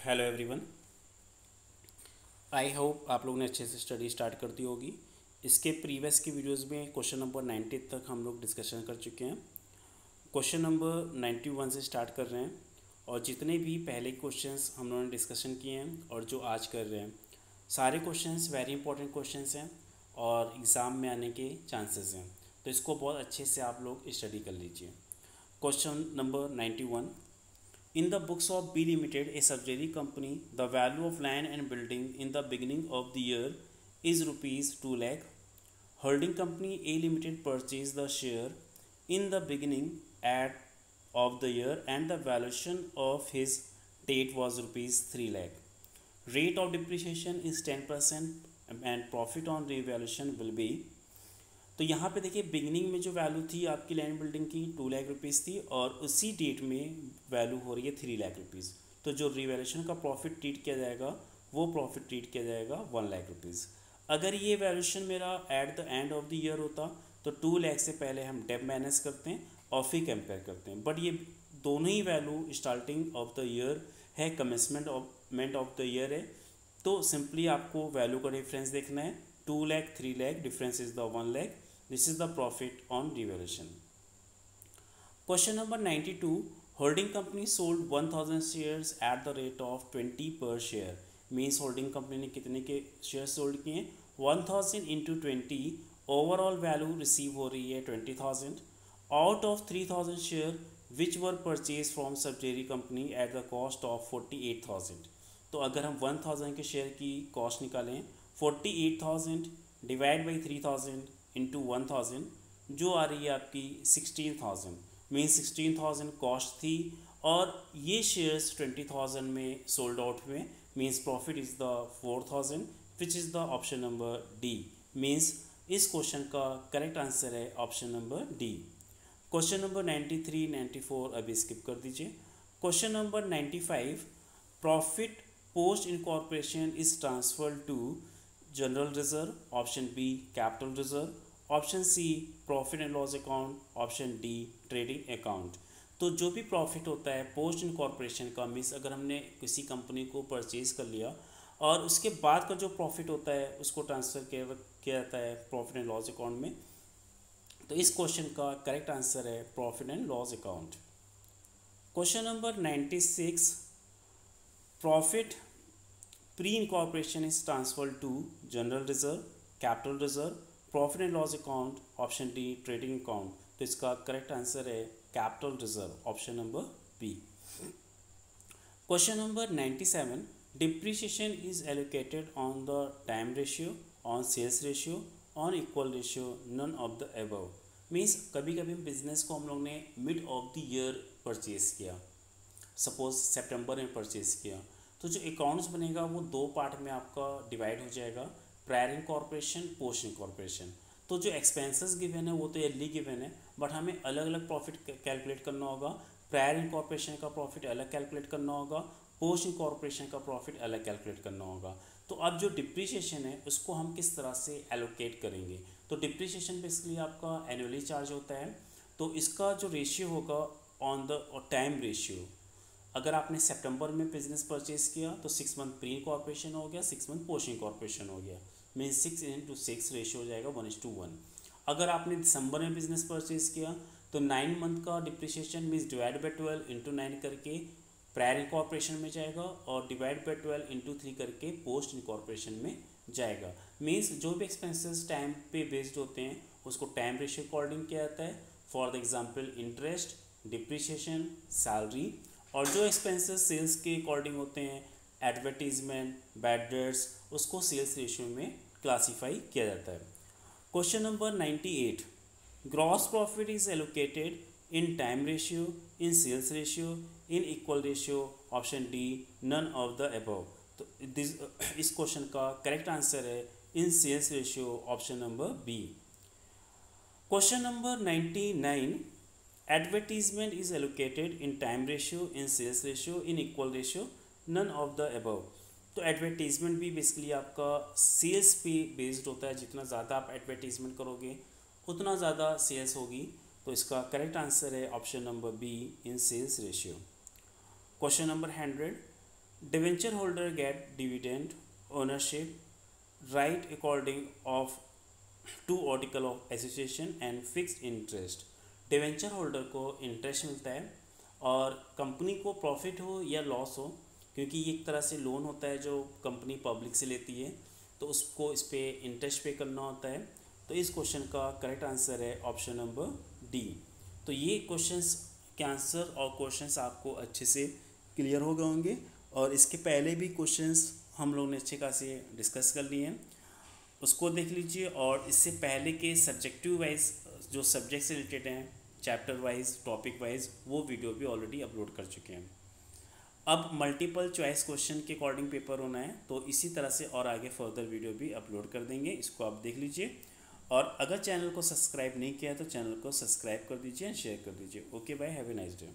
Hello everyone. I hope आप लोगों ने अच्छे से स्टडी स्टार्ट कर दी होगी। इसके प्रीवियस की वीडियोस में क्वेश्चन नंबर 90 तक हम लोग डिस्कशन कर चुके हैं। क्वेश्चन नंबर 91 से स्टार्ट कर रहे हैं और जितने भी पहले क्वेश्चंस हम लोगों ने डिस्कशन किए हैं और जो आज कर रहे हैं सारे क्वेश्चंस वेरी इंपॉर्टेंट क्वेश्चंस हैं और एग्ज़ाम में आने के चांसेस हैं, तो इसको बहुत अच्छे से आप लोग स्टडी कर लीजिए। Question number 91। In the books of B Limited, a subsidiary company, the value of land and building in the beginning of the year is rupees 2 lakh. Holding company A Limited purchased the share in the beginning of the year and the valuation of his date was rupees 3 lakh. Rate of depreciation is 10% and profit on revaluation will be। तो यहाँ पे देखिए beginning में जो value थी आपकी land building की 2 lakh rupees थी और उसी डेट में वैल्यू हो रही है 3 लाख रुपीज़। तो जो रिवैल्यूएशन का प्रॉफिट ट्रीट किया जाएगा वो प्रॉफिट ट्रीट किया जाएगा 1 लाख रुपीज़। अगर ये वैल्यूएशन मेरा at the end of the year होता तो 2 लाख से पहले हम डेट माइनस करते हैं और फिर कंपेयर करते हैं, बट ये दोनों ही value starting of the year है, कमेंसमेंट ऑफ द ईयर है। तो सिंपली आपको वैल्यू का डिफरेंस देखना है, 2 lakh 3 lakh, difference is the 1 lakh. This is the profit on revaluation. Question number 92. Holding company sold 1000 shares at the rate of 20 per share. Means holding company ने कितने के shares sold किए हैं? 1000 into 20. Overall value receive हो रही है 20,000. Out of 3000 share which were purchased from subsidiary company at the cost of 48,000. तो अगर हम 1000 के शेयर की कॉस्ट निकालें 48,000 डिवाइड बाई 3000 इंटू 1000 जो आ रही है आपकी 16,000। मीन 16,000 कॉस्ट थी और ये शेयर्स 20,000 में सोल्ड आउट हुए। Means profit is the 4,000 which is the option number D. Means इस क्वेश्चन का करेक्ट आंसर है option number D. Question number 93 94 अभी स्किप कर दीजिए। Question number 95। Profit post incorporation is transferred to general reserve, option B capital reserve, option C profit and loss account, option D trading account. तो जो भी profit होता है post incorporation का, means अगर हमने किसी कंपनी को परचेज कर लिया और उसके बाद का जो प्रॉफिट होता है उसको ट्रांसफ़र किया जाता है प्रॉफिट एंड लॉस अकाउंट में। तो इस क्वेश्चन का करेक्ट आंसर है profit and loss account. Question number 96। Profit pre incorporation is transfer to general reserve, capital reserve, profit and loss account, option D trading account. तो इसका correct answer है capital reserve, option number B. Question number 97। Depreciation is allocated on the time ratio, on sales ratio, on equal ratio, none of the above. Means कभी कभी business को हम लोग ने mid of the year purchase किया, suppose सितंबर में purchase किया, तो जो अकाउंट्स बनेगा वो दो पार्ट में आपका डिवाइड हो जाएगा, प्रायर इनकॉर्पोरेशन, पोस्ट इनकॉर्पोरेशन। तो जो एक्सपेंसेस गिवन है वो तो ईयरली गिवन है, बट हमें अलग अलग प्रॉफिट कैलकुलेट करना होगा। प्रायर इनकॉर्पोरेशन का प्रॉफिट अलग कैलकुलेट करना होगा, पोस्ट इनकॉर्पोरेशन का प्रॉफिट अलग कैलकुलेट करना होगा। तो अब जो डिप्रिसिएशन है उसको हम किस तरह से एलोकेट करेंगे? तो डिप्रिसिएशन बेसिकली आपका एनुअली चार्ज होता है, तो इसका जो रेशियो होगा ऑन द टाइम रेशियो। अगर आपने सितंबर में बिजनेस परचेज किया तो 6 मंथ प्री इनकॉर्पोरेशन हो गया, 6 मंथ पोस्ट इनकॉर्पोरेशन हो गया, मीन्स 6 into 6 रेशियो हो जाएगा 1:1। अगर आपने दिसंबर में बिजनेस परचेज किया तो 9 मंथ का depreciation means divide by 12 into 9 करके प्रायर इनकॉर्पोरेशन में जाएगा और डिवाइड बाई 12 इंटू 3 करके पोस्ट इनकॉर्पोरेशन में जाएगा। मीन्स जो भी एक्सपेंसेस टाइम पे बेस्ड होते हैं उसको टाइम रेशियो अकॉर्डिंग किया जाता है। For the example interest, depreciation, salary. और जो एक्सपेंसेस सेल्स के अकॉर्डिंग होते हैं, एडवर्टीजमेंट, बैड डेट्स, उसको सेल्स रेशियो में क्लासीफाई किया जाता है। Question number 98। Gross profit is allocated in time ratio, in sales ratio, in equal ratio, option D none of the above. तो इस क्वेश्चन का करेक्ट आंसर है in sales ratio, option number B. Question number 99। Advertisement is allocated in time ratio, in sales ratio, in equal ratio, none of the above। तो advertisement भी basically आपका sales पे based होता है, जितना ज़्यादा आप एडवर्टीज़मेंट करोगे उतना ज़्यादा सेल्स होगी। तो इसका करेक्ट आंसर है option number B in sales ratio. Question number 100। Debenture holder get dividend ownership right according of to article of association and fixed interest. Debenture holder को इंटरेस्ट मिलता है और कंपनी को प्रॉफिट हो या लॉस हो, क्योंकि ये एक तरह से लोन होता है जो कंपनी पब्लिक से लेती है, तो उसको इस पर इंटरेस्ट पे करना होता है। तो इस क्वेश्चन का करेक्ट आंसर है ऑप्शन नंबर डी। तो ये क्वेश्चंस के आंसर और क्वेश्चंस आपको अच्छे से क्लियर हो गए होंगे, और इसके पहले भी क्वेश्चंस हम लोग ने अच्छे खासे डिस्कस कर लिए हैं, उसको देख लीजिए। और इससे पहले के सब्जेक्टिव वाइज जो सब्जेक्ट से रिलेटेड हैं, चैप्टर वाइज, टॉपिक वाइज, वो वीडियो भी ऑलरेडी अपलोड कर चुके हैं। अब मल्टीपल चॉइस क्वेश्चन के अकॉर्डिंग पेपर होना है, तो इसी तरह से और आगे फर्दर वीडियो भी अपलोड कर देंगे, इसको आप देख लीजिए। और अगर चैनल को सब्सक्राइब नहीं किया है तो चैनल को सब्सक्राइब कर दीजिए, शेयर कर दीजिए। Okay bye, have a nice day.